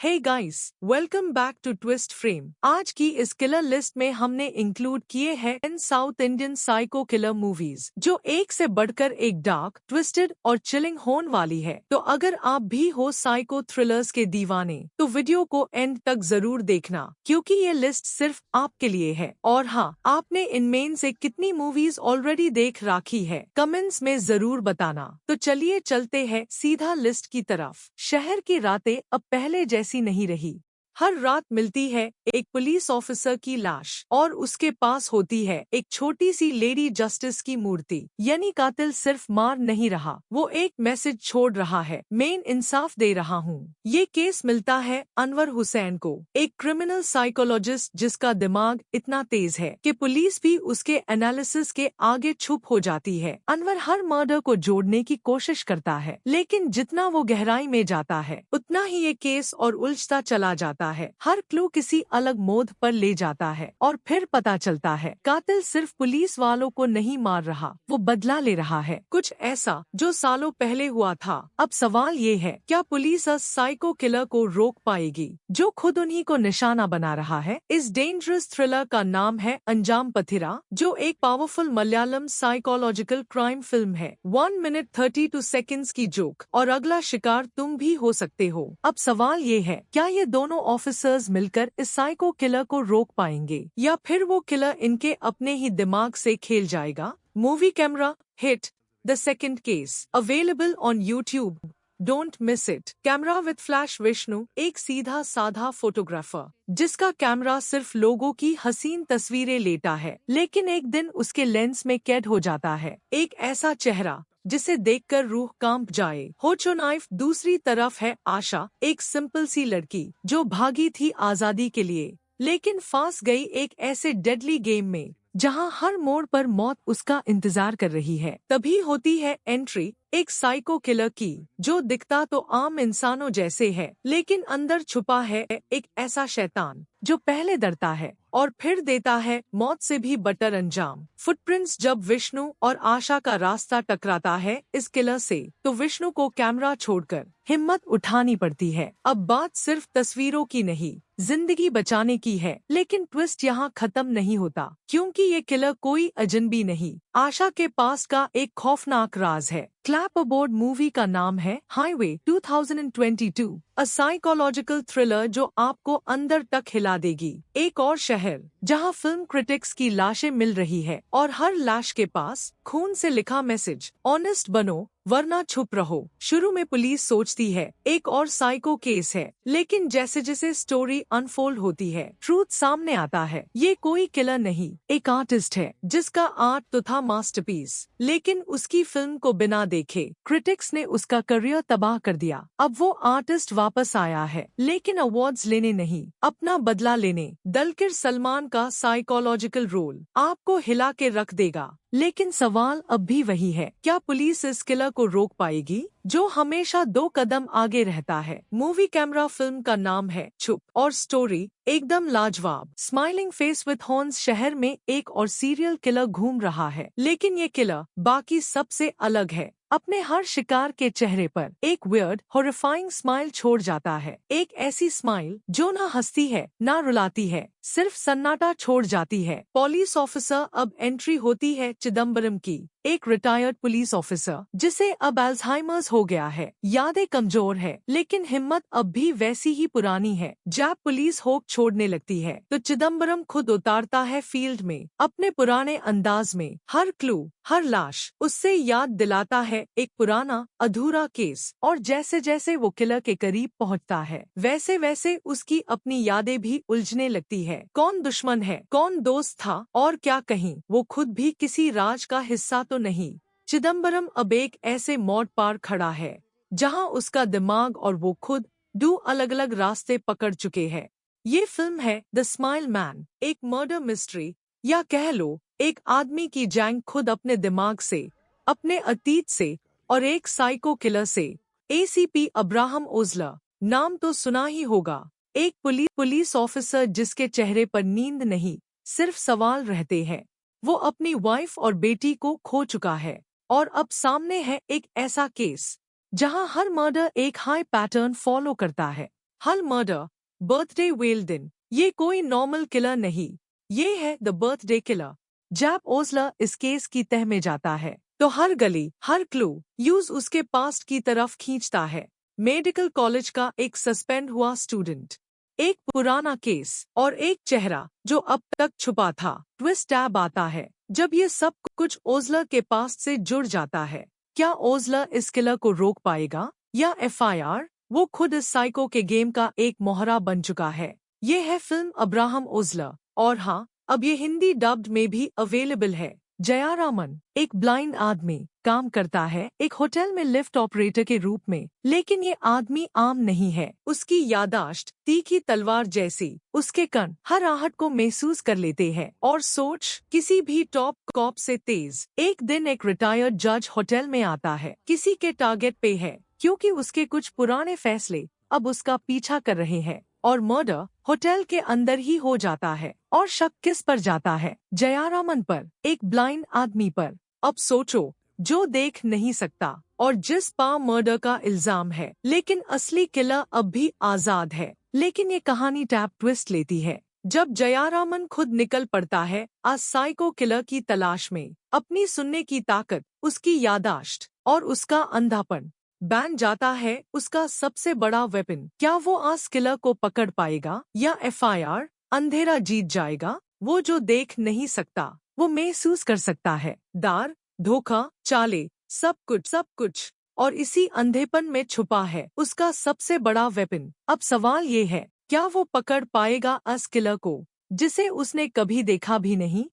Hey guys, welcome back to twist frame. आज की इस किलर लिस्ट में हमने इंक्लूड किए हैं 10 south Indian psycho killer movies जो एक से बढ़कर एक डार्क, ट्विस्टेड और चिलिंग होने वाली है। तो अगर आप भी हो साइको थ्रिलर्स के दीवाने तो वीडियो को एंड तक जरूर देखना, क्योंकि ये लिस्ट सिर्फ आपके लिए है। और हाँ, आपने इनमें से कितनी मूवीज ऑलरेडी देख रखी है कमेंट्स में जरूर बताना। तो चलिए चलते हैं सीधा लिस्ट की तरफ। शहर की रातें अब पहले जैसी नहीं रही। हर रात मिलती है एक पुलिस ऑफिसर की लाश और उसके पास होती है एक छोटी सी लेडी जस्टिस की मूर्ति। यानी कातिल सिर्फ मार नहीं रहा, वो एक मैसेज छोड़ रहा है, मैं इंसाफ दे रहा हूँ। ये केस मिलता है अनवर हुसैन को, एक क्रिमिनल साइकोलॉजिस्ट जिसका दिमाग इतना तेज है कि पुलिस भी उसके एनालिसिस के आगे चुप हो जाती है। अनवर हर मर्डर को जोड़ने की कोशिश करता है, लेकिन जितना वो गहराई में जाता है उतना ही ये केस और उलझता चला जाता है। हर क्लू किसी अलग मोड़ पर ले जाता है और फिर पता चलता है कातिल सिर्फ पुलिस वालों को नहीं मार रहा, वो बदला ले रहा है, कुछ ऐसा जो सालों पहले हुआ था। अब सवाल ये है, क्या पुलिस इस साइको किलर को रोक पाएगी जो खुद उन्हीं को निशाना बना रहा है? इस डेंजरस थ्रिलर का नाम है अंजाम पथिरा, जो एक powerful Malayalam psychological crime film है। 1 मिनट 32 सेकेंड्स की जोक और अगला शिकार तुम भी हो सकते हो। अब सवाल ये है, क्या ये दोनों ऑफिसर्स मिलकर इस साइको किलर को रोक पाएंगे या फिर वो किलर इनके अपने ही दिमाग से खेल जाएगा? Movie camera hit the second case available on YouTube, don't miss it. Camera with flash Vishnu एक सीधा साधा फोटोग्राफर जिसका कैमरा सिर्फ लोगों की हसीन तस्वीरें लेता है, लेकिन एक दिन उसके लेंस में कैद हो जाता है एक ऐसा चेहरा जिसे देखकर रूह कांप जाए। होचो नाइफ दूसरी तरफ है आशा, एक सिंपल सी लड़की जो भागी थी आजादी के लिए, लेकिन फंस गई एक ऐसे डेडली गेम में जहां हर मोड़ पर मौत उसका इंतजार कर रही है। तभी होती है एंट्री एक साइको किलर की, जो दिखता तो आम इंसानों जैसे है, लेकिन अंदर छुपा है एक ऐसा शैतान जो पहले डरता है और फिर देता है मौत से भी बदतर अंजाम। फुटप्रिंट्स जब विष्णु और आशा का रास्ता टकराता है इस किलर से, तो विष्णु को कैमरा छोड़कर हिम्मत उठानी पड़ती है। अब बात सिर्फ तस्वीरों की नहीं, जिंदगी बचाने की है। लेकिन ट्विस्ट यहाँ खत्म नहीं होता, क्योंकि ये किलर कोई अजनबी नहीं, आशा के पास का एक खौफनाक राज है। क्लैप अबोर्ड मूवी का नाम है हाईवे 2022, अ साइकोलॉजिकल थ्रिलर जो आपको अंदर तक हिला देगी। एक और शहर जहां फिल्म क्रिटिक्स की लाशें मिल रही है और हर लाश के पास खून से लिखा मैसेज, ऑनेस्ट बनो वरना छुप रहो। शुरू में पुलिस सोचती है एक और साइको केस है, लेकिन जैसे जैसे स्टोरी अनफोल्ड होती है ट्रूथ सामने आता है। ये कोई किलर नहीं, एक आर्टिस्ट है जिसका आर्ट तो था मास्टरपीस, लेकिन उसकी फिल्म को बिना देखे क्रिटिक्स ने उसका करियर तबाह कर दिया। अब वो आर्टिस्ट वापस आया है, लेकिन अवार्ड्स लेने नहीं, अपना बदला लेने। दलकर सलमान का साइकोलॉजिकल रोल आपको हिला के रख देगा। लेकिन सवाल अब भी वही है, क्या पुलिस इस किलर को रोक पाएगी जो हमेशा 2 कदम आगे रहता है? मूवी कैमरा फिल्म का नाम है चुप और स्टोरी एकदम लाजवाब। स्माइलिंग फेस विद हॉर्न्स शहर में एक और सीरियल किलर घूम रहा है, लेकिन ये किलर बाकी सबसे अलग है। अपने हर शिकार के चेहरे पर एक वियर्ड हॉरिफाइंग स्माइल छोड़ जाता है, एक ऐसी स्माइल जो ना हंसती है ना रुलाती है, सिर्फ सन्नाटा छोड़ जाती है। पुलिस ऑफिसर अब एंट्री होती है चिदम्बरम की, एक रिटायर्ड पुलिस ऑफिसर जिसे अब अल्जाइमर्स हो गया है, यादें कमजोर है, लेकिन हिम्मत अब भी वैसी ही पुरानी है। जब पुलिस होप छोड़ने लगती है तो चिदम्बरम खुद उतारता है फील्ड में अपने पुराने अंदाज में। हर क्लू, हर लाश उससे याद दिलाता है एक पुराना अधूरा केस, और जैसे जैसे वो किलर के करीब पहुंचता है वैसे वैसे उसकी अपनी यादें भी उलझने लगती है। कौन दुश्मन है, कौन दोस्त था, और क्या कहीं वो खुद भी किसी राज का हिस्सा तो नहीं? चिदम्बरम अब एक ऐसे मोड़ पर खड़ा है जहां उसका दिमाग और वो खुद 2 अलग अलग रास्ते पकड़ चुके हैं। ये फिल्म है द स्माइल मैन, एक मर्डर मिस्ट्री, या कह लो एक आदमी की जंग खुद अपने दिमाग से, अपने अतीत से और एक साइको किलर से। एसीपी अब्राहम ओजला नाम तो सुना ही होगा, एक पुलिस ऑफिसर जिसके चेहरे पर नींद नहीं, सिर्फ सवाल रहते हैं। वो अपनी वाइफ और बेटी को खो चुका है और अब सामने है एक ऐसा केस जहां हर मर्डर एक हाई पैटर्न फॉलो करता है। हल मर्डर, बर्थडे वेल दिन। ये कोई नॉर्मल किलर नहीं, ये है द बर्थडे किलर। जैब ओजलर इस केस की तह में जाता है तो हर गली, हर क्लू यूज उसके पास्ट की तरफ खींचता है। मेडिकल कॉलेज का एक सस्पेंड हुआ स्टूडेंट, एक पुराना केस और एक चेहरा जो अब तक छुपा था। ट्विस्ट टैब आता है जब ये सब कुछ ओजलर के पास्ट से जुड़ जाता है। क्या ओजलर इस किलर को रोक पाएगा या एफआईआर वो खुद इस साइको के गेम का एक मोहरा बन चुका है? ये है फिल्म अब्राहम ओजलर, और हाँ, अब ये हिंदी डब्ड में भी अवेलेबल है। जयारामन एक ब्लाइंड आदमी काम करता है एक होटल में लिफ्ट ऑपरेटर के रूप में, लेकिन ये आदमी आम नहीं है। उसकी यादाश्त तीखी तलवार जैसी, उसके कण हर आहट को महसूस कर लेते हैं और सोच किसी भी टॉप कॉप से तेज। एक दिन एक रिटायर्ड जज होटल में आता है, किसी के टारगेट पे है क्योंकि उसके कुछ पुराने फैसले अब उसका पीछा कर रहे हैं, और मर्डर होटल के अंदर ही हो जाता है। और शक किस पर जाता है? जयारामन पर, एक ब्लाइंड आदमी पर। अब सोचो, जो देख नहीं सकता और जिस पर मर्डर का इल्जाम है, लेकिन असली किलर अब भी आजाद है। लेकिन ये कहानी टैप ट्विस्ट लेती है जब जयारामन खुद निकल पड़ता है आज साइको किलर की तलाश में। अपनी सुनने की ताकत, उसकी यादाश्त और उसका अंधापन बैन जाता है उसका सबसे बड़ा वेपन। क्या वो आज किलर को पकड़ पाएगा या एफआईआर अंधेरा जीत जाएगा? वो जो देख नहीं सकता वो महसूस कर सकता है। दार, धोखा, चाले, सब कुछ और इसी अंधेपन में छुपा है उसका सबसे बड़ा वेपन। अब सवाल ये है, क्या वो पकड़ पाएगा अस किलर को जिसे उसने कभी देखा भी नहीं?